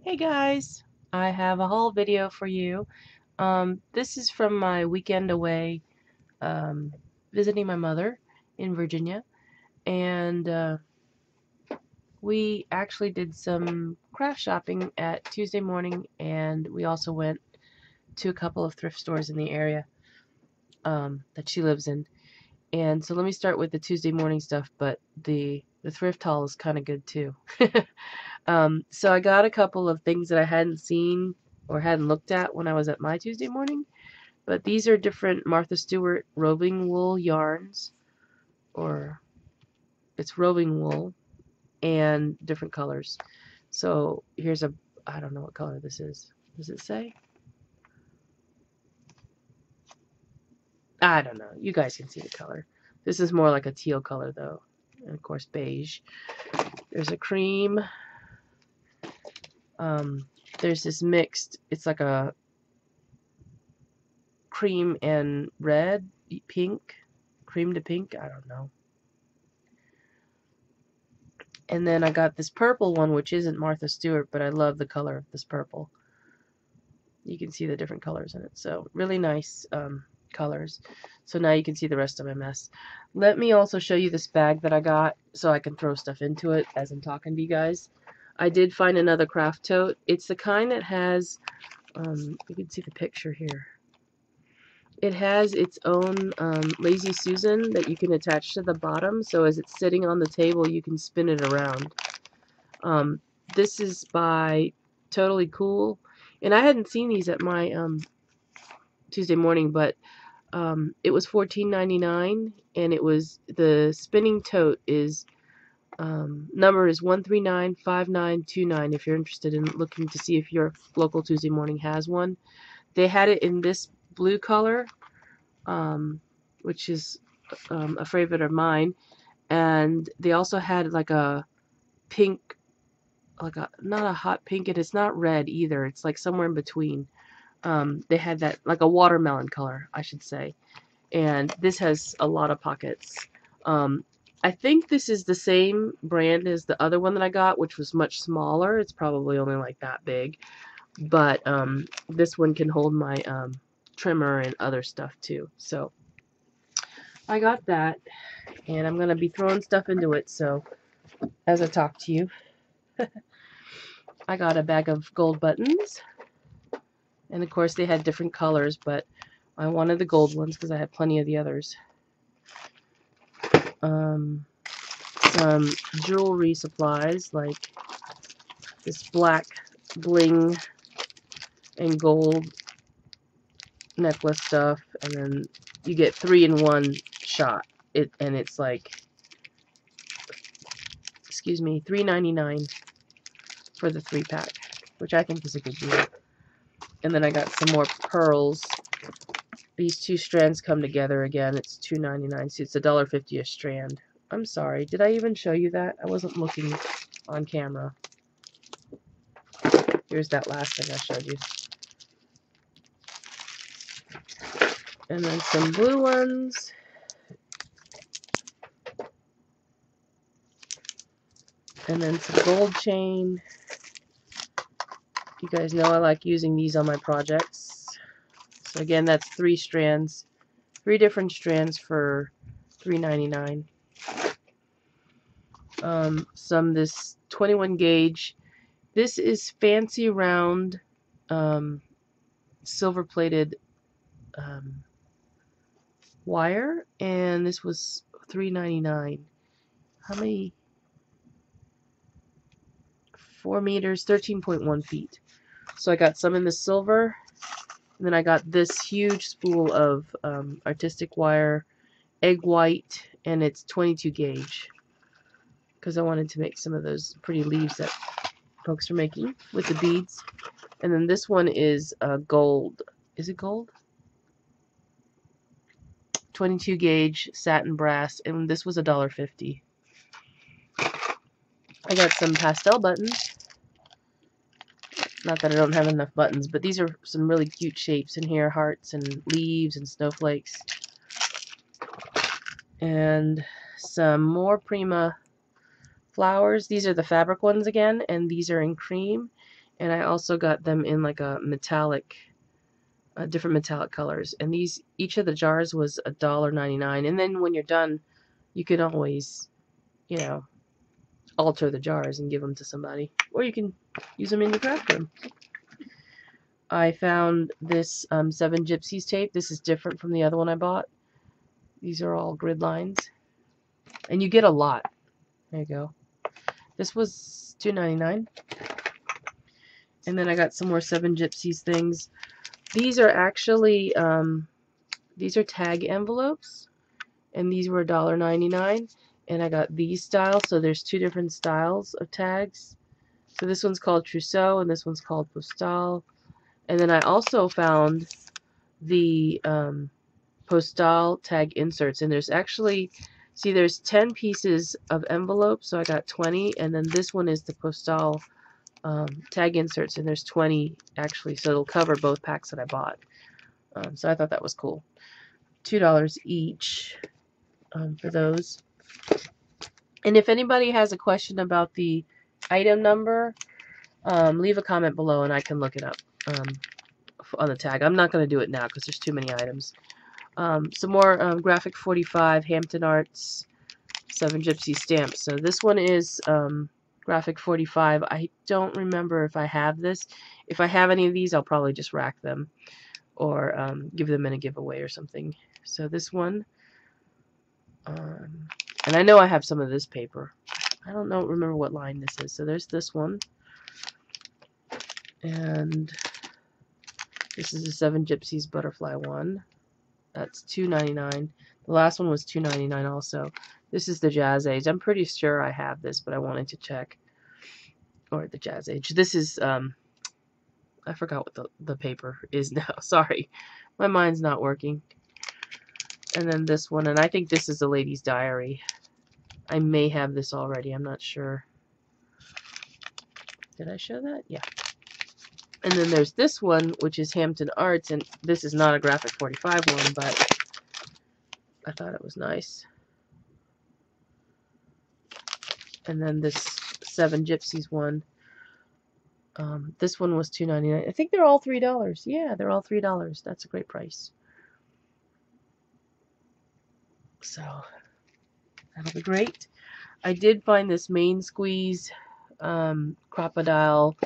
Hey guys, I have a haul video for you. This is from my weekend away um, visiting my mother in Virginia, and we actually did some craft shopping at Tuesday morning, and we also went to a couple of thrift stores in the area that she lives in. And so let me start with the Tuesday morning stuff, but the thrift haul is kind of good too. So I got a couple of things that I hadn't seen or hadn't looked at when I was at my Tuesday morning, but these are different Martha Stewart roving wool yarns, or it's roving wool and different colors. So here's I don't know what color this is. Does it say? I don't know. You guys can see the color. This is more like a teal color though, and of course beige. There's a cream. There's this mixed, it's like a cream and red, pink, cream to pink, I don't know. And then I got this purple one, which isn't Martha Stewart, but I love the color of this purple. You can see the different colors in it, so really nice colors. So now you can see the rest of my mess. Let me also show you this bag that I got so I can throw stuff into it as I'm talking to you guys. I did find another craft tote. It's the kind that has, you can see the picture here. It has its own Lazy Susan that you can attach to the bottom, so as it's sitting on the table you can spin it around. This is by Totally Cool, and I hadn't seen these at my Tuesday morning, but it was $14.99, and it was, the spinning tote is number is 1395929 if you're interested in looking to see if your local Tuesday morning has one. They had it in this blue color, which is a favorite of mine, and they also had like a pink, like a, not a hot pink, and it's not red either, it's like somewhere in between. They had that like a watermelon color, I should say, and this has a lot of pockets. I think this is the same brand as the other one that I got, which was much smaller. It's probably only like that big, but this one can hold my trimmer and other stuff too. So I got that, and I'm gonna be throwing stuff into it. So as I talk to you, I got a bag of gold buttons, and of course they had different colors, but I wanted the gold ones because I had plenty of the others. Some jewelry supplies like this black bling and gold necklace stuff, and then you get 3-in-1 shot. And it's like, excuse me, $3.99 for the 3-pack, which I think is a good deal. And then I got some more pearls. These two strands come together again. It's $2.99, so it's $1.50 a strand. I'm sorry, did I even show you that? I wasn't looking on camera. Here's that last thing I showed you. And then some blue ones. And then some gold chain. You guys know I like using these on my projects. So again, that's 3 strands. 3 different strands for $3.99. Some this 21 gauge. This is fancy round silver plated wire, and this was $3.99. How many? 4 meters, 13.1 feet. So I got some in the silver, and then I got this huge spool of artistic wire, egg white, and it's 22 gauge because I wanted to make some of those pretty leaves that folks are making with the beads. And then this one is gold. Is it gold? 22 gauge satin brass, and this was $1.50. I got some pastel buttons. Not that I don't have enough buttons, but these are some really cute shapes in here, hearts and leaves and snowflakes. And some more Prima flowers. These are the fabric ones again, and these are in cream. And I also got them in like a metallic, different metallic colors. And these, each of the jars was $1.99. And then when you're done, you can always, you know, alter the jars and give them to somebody. Or you can use them in your craft room. I found this 7 Gypsies tape. This is different from the other one I bought. These are all grid lines. And you get a lot. There you go. This was $2.99. And then I got some more 7 Gypsies things. These are actually, these are tag envelopes. And these were $1.99. And I got these styles. So there's 2 different styles of tags. So this one's called Trousseau and this one's called Postal. And then I also found the Postal tag inserts. And there's actually, see, there's 10 pieces of envelopes. So I got 20. And then this one is the Postal tag inserts. And there's 20 actually. So it'll cover both packs that I bought. So I thought that was cool. $2 each for those. And if anybody has a question about the item number, leave a comment below and I can look it up on the tag. I'm not going to do it now because there's too many items. Some more Graphic 45 Hampton Arts 7 Gypsy stamps. So this one is Graphic 45. I don't remember if I have this. If I have any of these, I'll probably just rack them or give them in a giveaway or something. So this one, and I know I have some of this paper. I don't remember what line this is. So there's this one. And this is the 7 Gypsies Butterfly one. That's $2.99. The last one was $2.99 also. This is the Jazz Age. I'm pretty sure I have this, but I wanted to check. Or the Jazz Age. This is, I forgot what the paper is now. Sorry. My mind's not working. And then this one, and I think this is the Lady's Diary. I may have this already. I'm not sure. Did I show that? Yeah. And then there's this one, which is Hampton Arts, and this is not a Graphic 45 one, but I thought it was nice. And then this 7 Gypsies one. This one was $2.99. I think they're all $3. Yeah, they're all $3. That's a great price. So, that'll be great. I did find this Main Squeeze Crocodile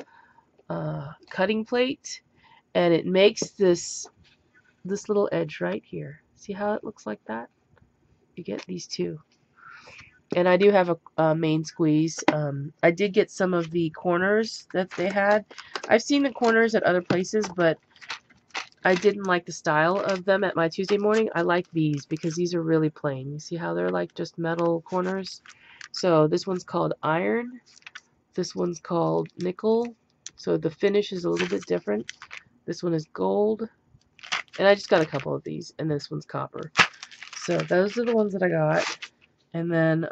cutting plate, and it makes this little edge right here. See how it looks like that? You get these two. And I do have a Main Squeeze. I did get some of the corners that they had. I've seen the corners at other places, but I didn't like the style of them at my Tuesday morning. I like these because these are really plain. You see how they're like just metal corners? So this one's called iron. This one's called nickel. So the finish is a little bit different. This one is gold. And I just got a couple of these. And this one's copper. So those are the ones that I got. And then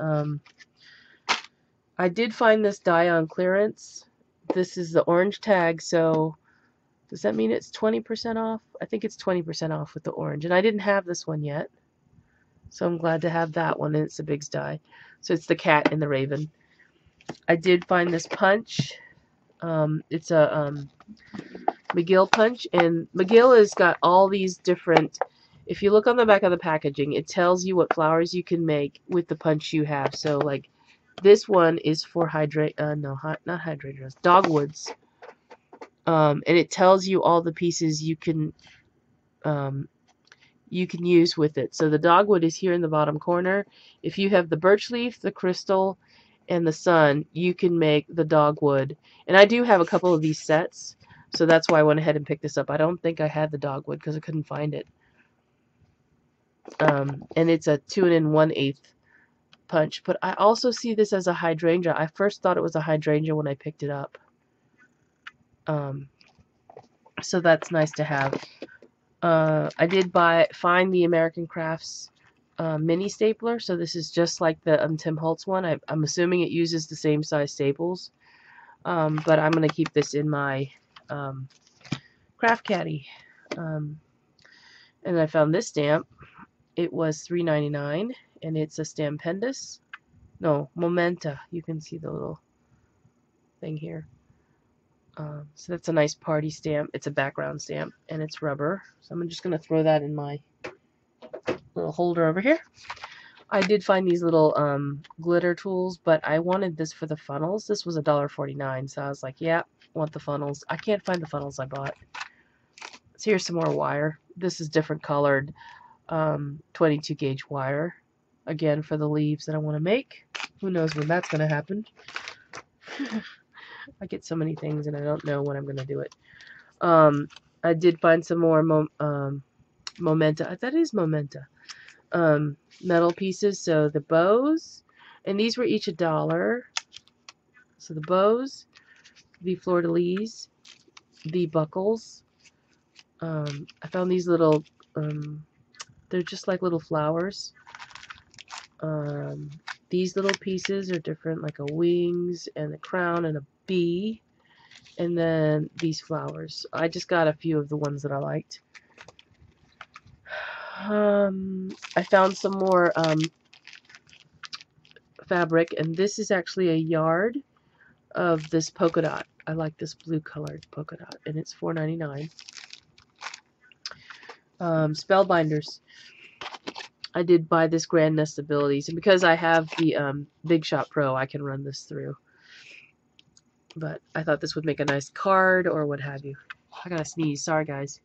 I did find this die on clearance. This is the orange tag. So does that mean it's 20% off? I think it's 20% off with the orange. And I didn't have this one yet. So I'm glad to have that one. And it's a Biggs die. So it's the cat and the raven. I did find this punch. It's a McGill punch, and McGill has got all these different, if you look on the back of the packaging, it tells you what flowers you can make with the punch you have. So like this one is for not hydrangeas, dogwoods. And it tells you all the pieces you can use with it. So the dogwood is here in the bottom corner. If you have the birch leaf, the crystal, and the sun, you can make the dogwood. And I do have a couple of these sets, so that's why I went ahead and picked this up. I don't think I had the dogwood because I couldn't find it. And it's a 2 1/8 punch. But I also see this as a hydrangea. I first thought it was a hydrangea when I picked it up. So that's nice to have. I did find the American Crafts mini stapler. So this is just like the Tim Holtz one. I'm assuming it uses the same size staples. But I'm going to keep this in my craft caddy. And I found this stamp. It was $3.99, and it's a Stampendous. No, Momenta. You can see the little thing here. So that's a nice party stamp. It's a background stamp, and it's rubber. So I'm just going to throw that in my little holder over here. I did find these little glitter tools, but I wanted this for the funnels. This was $1.49, so I was like, yeah, want the funnels. I can't find the funnels I bought. So here's some more wire. This is different colored 22 gauge wire. Again, for the leaves that I want to make. Who knows when that's going to happen. I get so many things and I don't know when I'm going to do it. I did find some more Momenta. That is Momenta. Metal pieces. So the bows, and these were each $1. So the bows, the fleur-de-lis, the buckles. I found these little, they're just like little flowers. These little pieces are different, like a wings and a crown and a bee. And then these flowers. I just got a few of the ones that I liked. I found some more fabric, and this is actually a yard of this polka dot. I like this blue colored polka dot, and it's $4.99. Spellbinders. I did buy this Grand Nest Abilities, and because I have the Big Shot Pro, I can run this through. But I thought this would make a nice card or what have you. I gotta sneeze. Sorry, guys.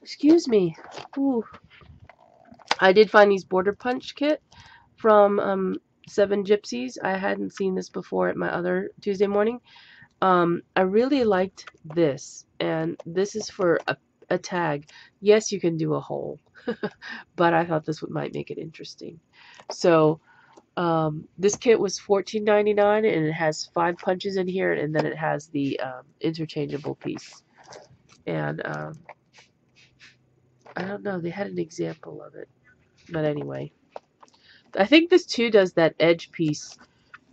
Excuse me. Ooh. I did find these border punch kit from 7 Gypsies. I hadn't seen this before at my other Tuesday morning. I really liked this, and this is for a tag. Yes, you can do a hole, but I thought this might make it interesting. So this kit was $14.99, and it has 5 punches in here, and then it has the interchangeable piece. And I don't know, they had an example of it, but anyway, I think this too does that edge piece.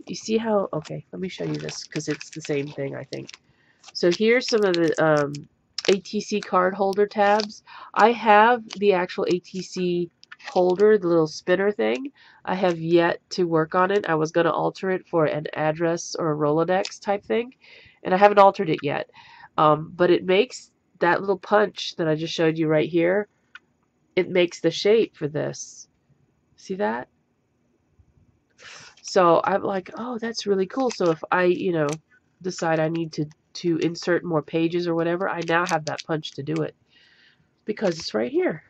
You see how, okay, let me show you this because it's the same thing, I think. So here's some of the ATC card holder tabs. I have the actual ATC holder, the little spinner thing. I have yet to work on it. I was going to alter it for an address or a Rolodex type thing, and I haven't altered it yet. But it makes that little punch that I just showed you right here, it makes the shape for this. See that? So I'm like, oh, that's really cool. So if I, decide I need to insert more pages or whatever, I now have that punch to do it because it's right here.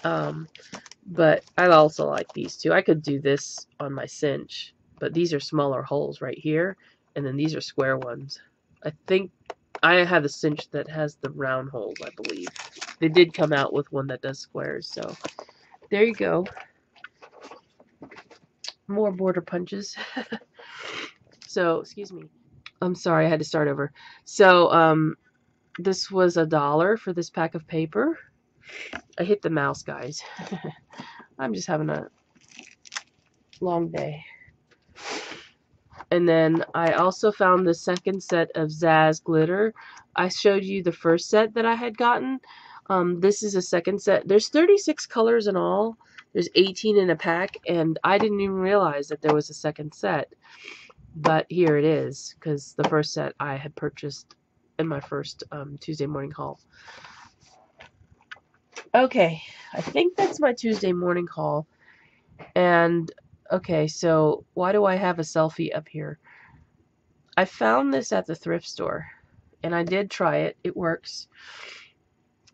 But I also like these two. I could do this on my cinch, but these are smaller holes right here, and then these are square ones. I think I have a cinch that has the round holes, I believe. They did come out with one that does squares, so there you go. More border punches. So, excuse me. I'm sorry, I had to start over. So, this was $1 for this pack of paper. I hit the mouse, guys. I'm just having a long day. And then I also found the second set of Zaz glitter. I showed you the first set that I had gotten. This is a second set. There's 36 colors in all. There's 18 in a pack, and I didn't even realize that there was a second set. But here it is, because the first set I had purchased in my first Tuesday morning haul. Okay, I think that's my Tuesday morning haul. And, okay, so why do I have a selfie up here? I found this at the thrift store, and I did try it. It works.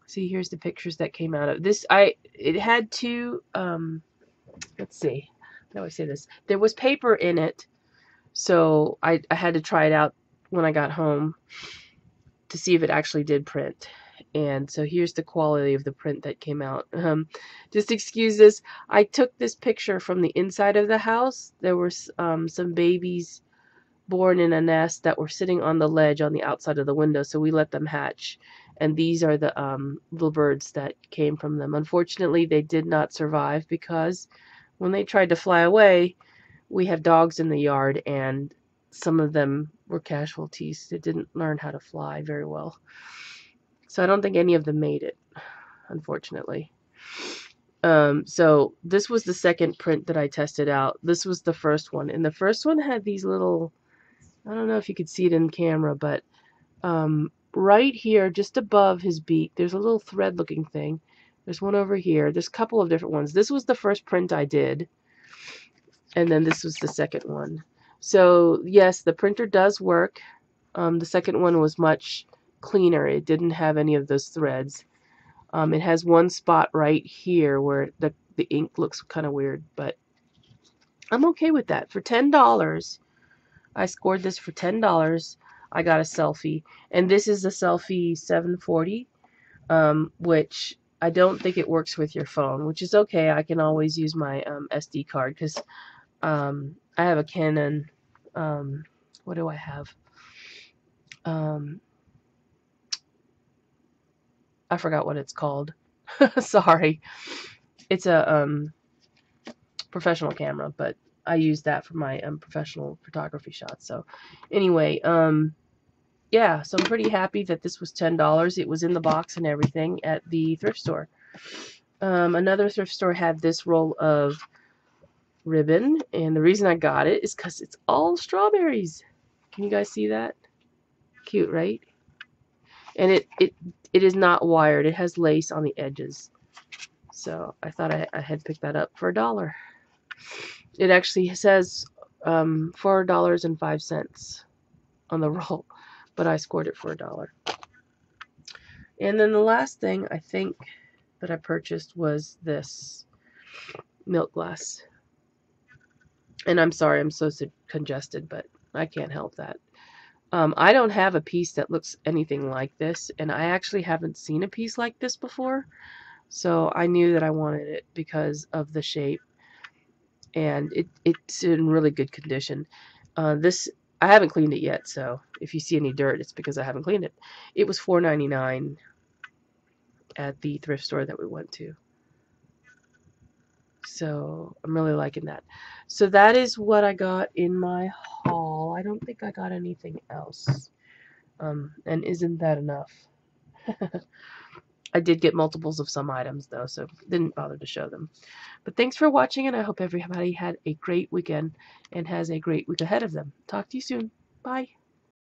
See, here's the pictures that came out of this. It had two, let's see, how do I say this? There was paper in it, so I had to try it out when I got home to see if it actually did print. And so here's the quality of the print that came out. Just excuse this. I took this picture from the inside of the house. There were some babies born in a nest that were sitting on the ledge on the outside of the window, so we let them hatch. And these are the little birds that came from them. Unfortunately, they did not survive because when they tried to fly away, we have dogs in the yard, and some of them were casualties. They didn't learn how to fly very well. So I don't think any of them made it, unfortunately. So this was the second print that I tested out. This was the first one, and the first one had these little, I don't know if you could see it in camera, but right here, just above his beak, there's a little thread looking thing. There's one over here. There's a couple of different ones. This was the first print I did, and then this was the second one. So yes, the printer does work. The second one was much cleaner. It didn't have any of those threads. It has one spot right here where the ink looks kind of weird, but I'm okay with that. For $10, I scored this for $10. I got a selfie, and this is a selfie 740, which I don't think it works with your phone, which is okay. I can always use my SD card because I have a Canon. What do I have? I forgot what it's called. Sorry. It's a professional camera, but I use that for my professional photography shots. So anyway, yeah, so I'm pretty happy that this was $10. It was in the box and everything at the thrift store. Another thrift store had this roll of ribbon, and the reason I got it is because it's all strawberries. Can you guys see that? Cute, right? And it is not wired. It has lace on the edges. So I thought I had picked that up for $1. It actually says $4.05 on the roll, but I scored it for $1. And then the last thing I think that I purchased was this milk glass. And I'm sorry, I'm so congested, but I can't help that. I don't have a piece that looks anything like this, and I actually haven't seen a piece like this before. So I knew that I wanted it because of the shape, and it's in really good condition. This, I haven't cleaned it yet, so if you see any dirt, it's because I haven't cleaned it. It was $4.99 at the thrift store that we went to. So I'm really liking that. So that is what I got in my haul. I don't think I got anything else. And isn't that enough? I did get multiples of some items though, so didn't bother to show them. But thanks for watching, and I hope everybody had a great weekend and has a great week ahead of them. Talk to you soon. Bye.